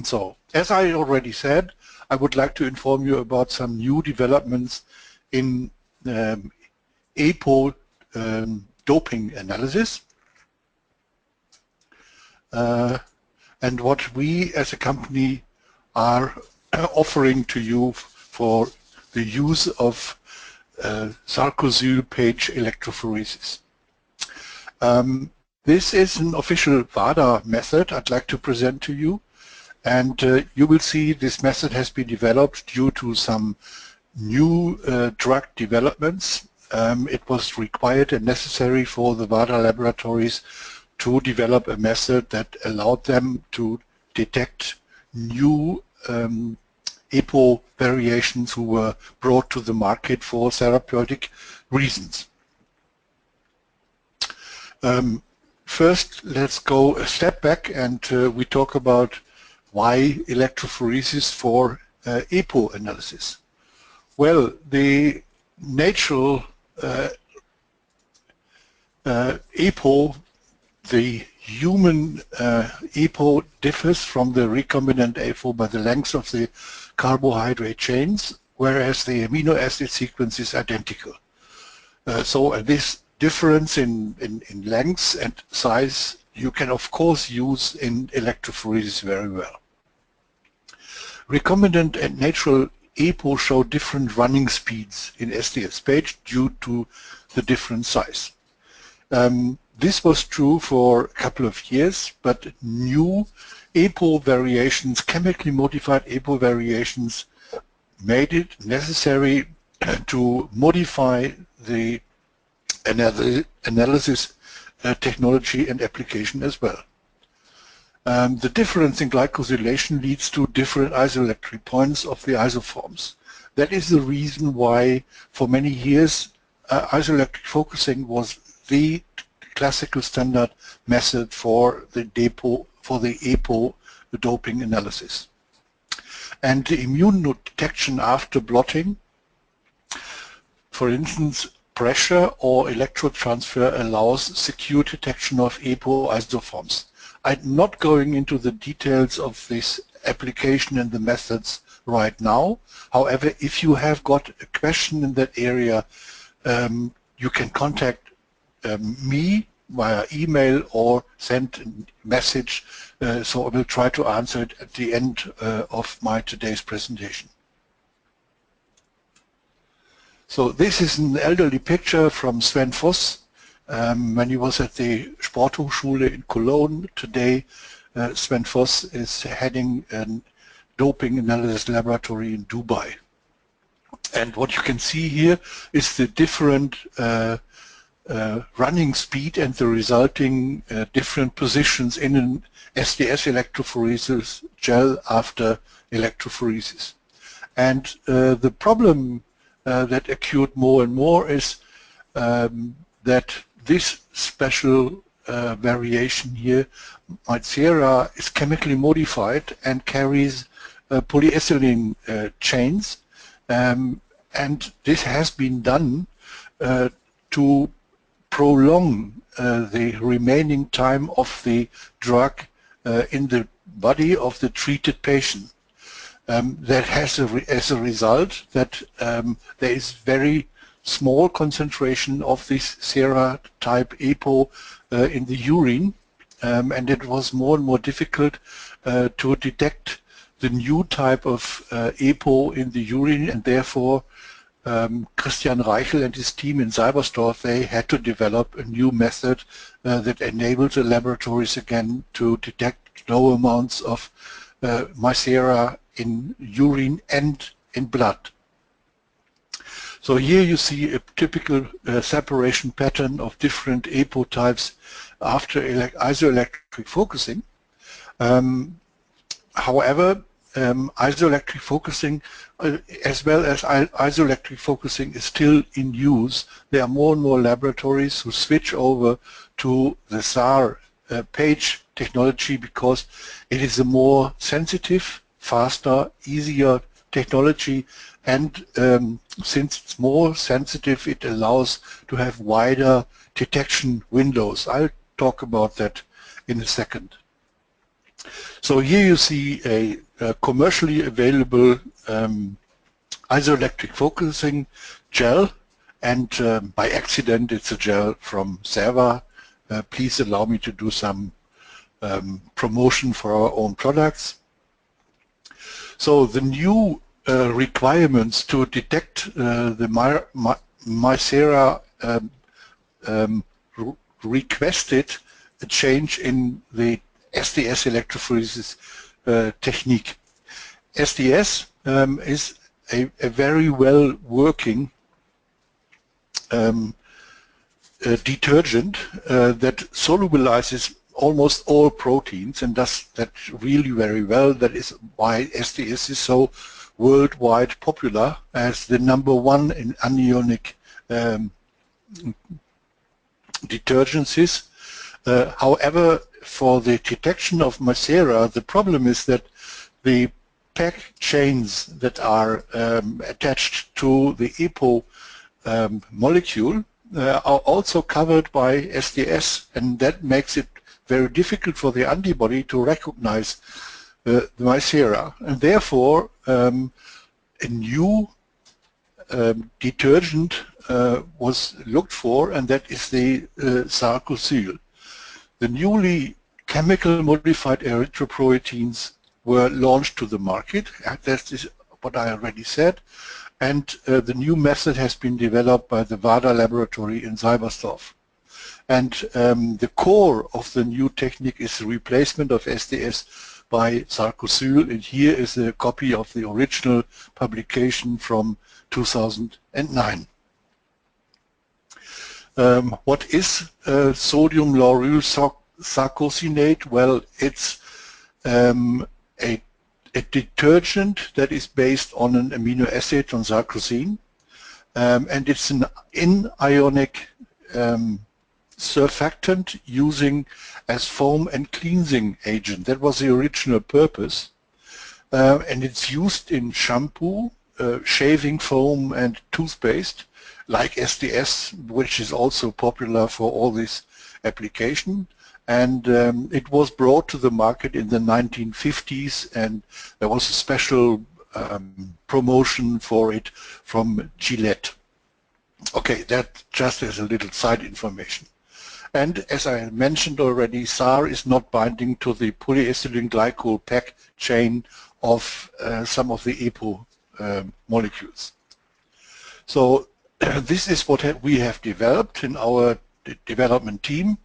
So, as I already said, I would like to inform you about some new developments in EPO doping analysis and what we as a company are offering to you for the use of Sarcosyl page electrophoresis. This is an official WADA method I'd like to present to you, and you will see this method has been developed due to some new drug developments. It was required and necessary for the WADA laboratories to develop a method that allowed them to detect new EPO variations who were brought to the market for therapeutic reasons. First, let's go a step back and we talk about why electrophoresis for EPO analysis. Well, the natural EPO, the human EPO, differs from the recombinant EPO by the length of the carbohydrate chains, whereas the amino acid sequence is identical. So this difference in length and size you can of course use in electrophoresis very well. Recombinant and natural EPO show different running speeds in SDS page due to the different size. This was true for a couple of years, but new EPO variations, chemically modified EPO variations, made it necessary to modify the analysis technology and application as well. The difference in glycosylation leads to different isoelectric points of the isoforms. That is the reason why for many years isoelectric focusing was the classical standard method for the EPO doping analysis. And the immune detection after blotting, for instance, pressure or electrode transfer, allows secure detection of EPO isoforms. I'm not going into the details of this application and the methods right now. However, if you have got a question in that area, you can contact me via email or send a message, so I will try to answer it at the end of my today's presentation. So this is an elderly picture from Sven Voss when he was at the Sporthochschule in Cologne. Today Sven Voss is heading a doping analysis laboratory in Dubai. And what you can see here is the different running speed and the resulting different positions in an SDS electrophoresis gel after electrophoresis. And the problem that occurred more and more is that this special variation here, Mycera, is chemically modified and carries polyethylene chains, and this has been done to prolong the remaining time of the drug in the body of the treated patient. That has as a result that there is very small concentration of this sera type EPO in the urine, and it was more and more difficult to detect the new type of EPO in the urine, and therefore Christian Reichel and his team in Seibersdorf, they had to develop a new method that enabled the laboratories again to detect low amounts of Mycera in urine and in blood. So here you see a typical separation pattern of different EPO types after isoelectric focusing. However, isoelectric focusing as well as isoelectric focusing is still in use. There are more and more laboratories who switch over to the SAR page technology because it is a more sensitive, faster, easier technology, and since it's more sensitive, it allows to have wider detection windows. I'll talk about that in a second. So here you see a commercially available isoelectric focusing gel, and by accident it's a gel from Serva. Please allow me to do some promotion for our own products. So the new requirements to detect the MySERA requested a change in the SDS electrophoresis technique. SDS is a very well working detergent that solubilizes almost all proteins and does that really very well. That is why SDS is so worldwide popular as the #1 in anionic detergencies. However, for the detection of MySERA, the problem is that the PAG chains that are attached to the EPO molecule are also covered by SDS, and that makes it very difficult for the antibody to recognize the MySERA. And therefore, a new detergent was looked for, and that is the Sarcosyl. The newly chemical modified erythropoietins were launched to the market. That is what I already said. And the new method has been developed by the WADA laboratory in Seibersdorf. And the core of the new technique is the replacement of SDS by Sarcosyl. And here is a copy of the original publication from 2009. What is sodium lauryl sarcosinate? Well, it's a detergent that is based on an amino acid on sarcosin, and it's an anionic surfactant using as foam and cleansing agent. That was the original purpose, and it's used in shampoo, shaving foam, and toothpaste, like SDS, which is also popular for all this application. And it was brought to the market in the 1950s, and there was a special promotion for it from Gillette. Okay, that just as a little side information. And as I mentioned already, SAR is not binding to the polyethylene glycol PAG chain of some of the EPO molecules. So this is what we have developed in our development team.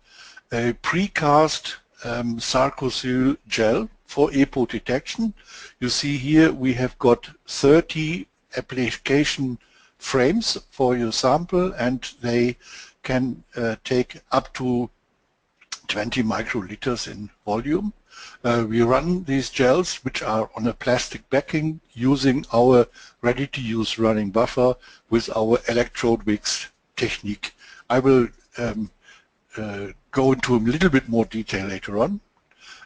A precast Sarcosyl gel for EPO detection. You see here we have got 30 application frames for your sample, and they can take up to 20 microliters in volume. We run these gels, which are on a plastic backing, using our ready-to-use running buffer with our electrode mix technique. I will go into a little bit more detail later on.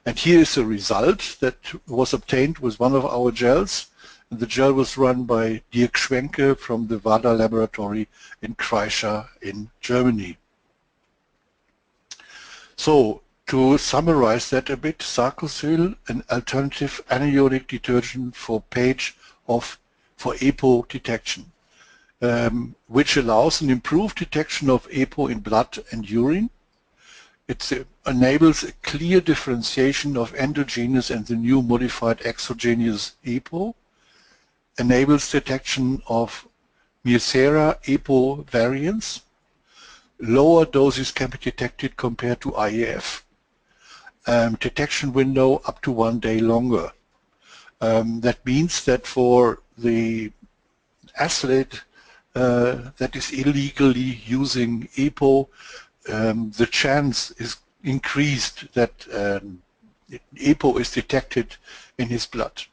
And here is a result that was obtained with one of our gels. And the gel was run by Dirk Schwenke from the WADA laboratory in Kreischer in Germany. So to summarize that a bit, Sarcosyl, an alternative anionic detergent for EPO detection, which allows an improved detection of EPO in blood and urine. It enables a clear differentiation of endogenous and the new modified exogenous EPO, enables detection of MySERA EPO variants. Lower doses can be detected compared to IEF. Detection window up to 1 day longer. That means that for the athlete that is illegally using EPO, the chance is increased that EPO is detected in his blood.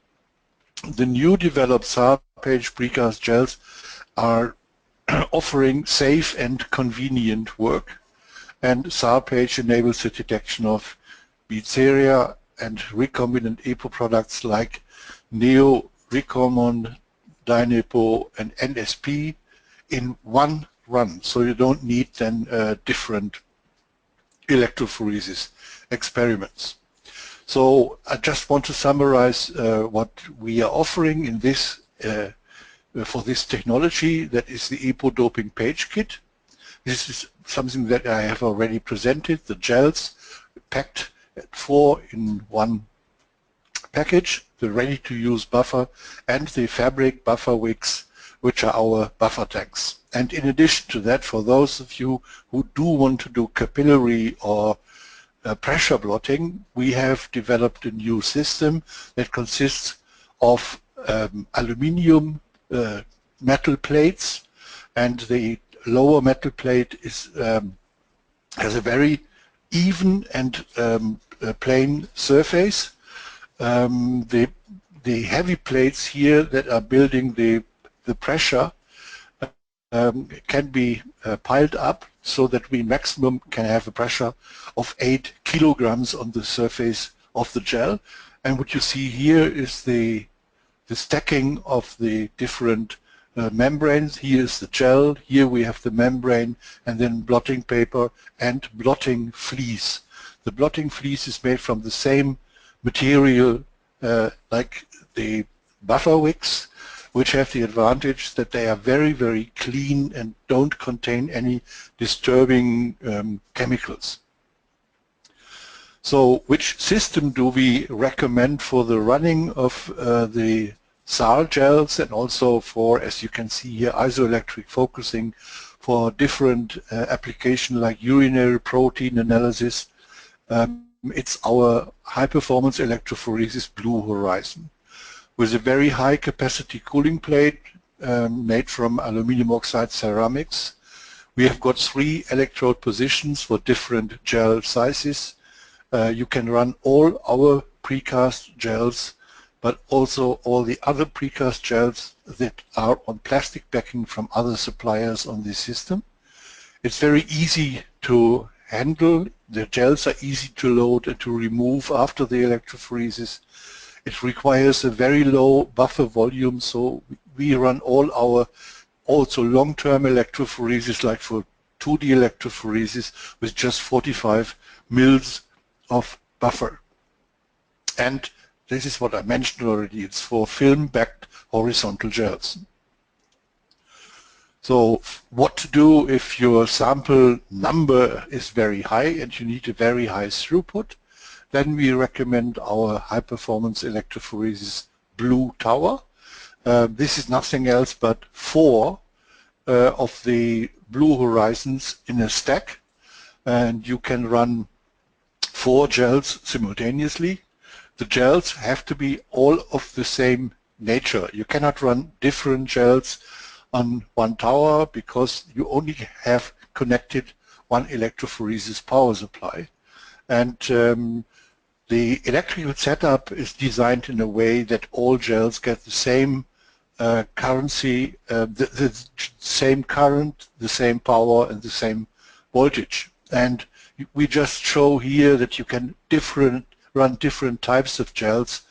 The new developed SAR PAGE precast gels are offering safe and convenient work, and SAR PAGE enables the detection of MySERA and recombinant EPO products like Neo, Recombinant, Dynepo, and NSP in one run, so you don't need then different electrophoresis experiments. So I just want to summarize what we are offering in this for this technology, that is the EPO doping page kit. This is something that I have already presented, the gels packed at 4 in 1 package, the ready-to-use buffer and the fabric buffer wicks, which are our buffer tanks. And in addition to that, for those of you who do want to do capillary or pressure blotting, we have developed a new system that consists of aluminium metal plates, and the lower metal plate is has a very even and plain surface. The heavy plates here that are building the pressure can be piled up so that we maximum can have a pressure of 8 kilograms on the surface of the gel. And what you see here is the stacking of the different membranes. Here is the gel, here we have the membrane, and then blotting paper and blotting fleece. The blotting fleece is made from the same material like the buffer wicks, which have the advantage that they are very, very clean and don't contain any disturbing chemicals. So which system do we recommend for the running of the SAR gels, and also for, as you can see here, isoelectric focusing for different application like urinary protein analysis? It's our high-performance electrophoresis Blue Horizon, with a very high capacity cooling plate made from aluminum oxide ceramics. We have got 3 electrode positions for different gel sizes. You can run all our precast gels, but also all the other precast gels that are on plastic backing from other suppliers on this system. It's very easy to handle. The gels are easy to load and to remove after the electrophoresis. It requires a very low buffer volume, so we run all our also long-term electrophoresis, like for 2D electrophoresis, with just 45 mils of buffer. And this is what I mentioned already, it's for film-backed horizontal gels. So what to do if your sample number is very high and you need a very high throughput? Then we recommend our high-performance electrophoresis Blue Tower. This is nothing else but 4 of the Blue Horizons in a stack, and you can run 4 gels simultaneously. The gels have to be all of the same nature. You cannot run different gels on one tower because you only have connected one electrophoresis power supply. And the electrical setup is designed in a way that all gels get the same currency, the same current, the same power, and the same voltage. And we just show here that you can run different types of gels.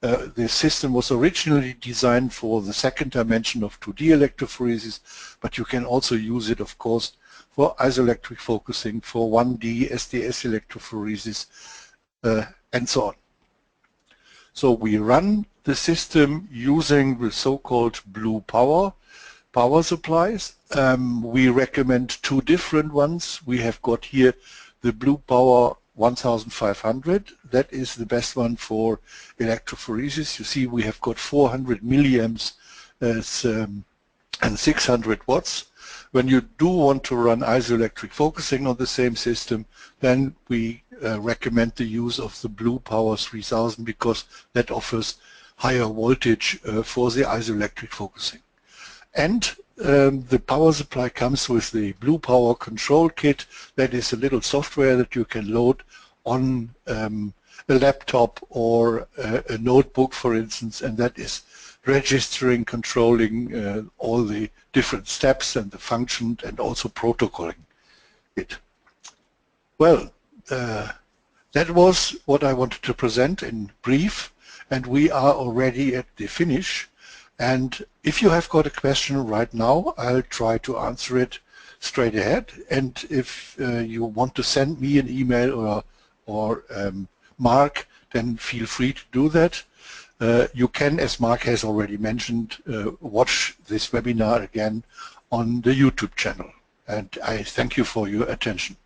The system was originally designed for the second dimension of 2D electrophoresis, but you can also use it, of course, for isoelectric focusing, for 1D SDS electrophoresis, and so on. So we run the system using the so-called BluePower power supplies. We recommend 2 different ones. We have got here the BluePower 1500. That is the best one for electrophoresis. You see we have got 400 milliamps and 600 watts. When you do want to run isoelectric focusing on the same system, then we recommend the use of the BluePower 3000 because that offers higher voltage for the isoelectric focusing. And the power supply comes with the BluePower control kit. That is a little software that you can load on a laptop or a notebook, for instance, and that is registering, controlling all the different steps and the function, and also protocolling it. Well, that was what I wanted to present in brief, and we are already at the finish. And if you have got a question right now, I'll try to answer it straight ahead. And if you want to send me an email or Mark, then feel free to do that. You can, as Mark has already mentioned, watch this webinar again on the YouTube channel. And I thank you for your attention.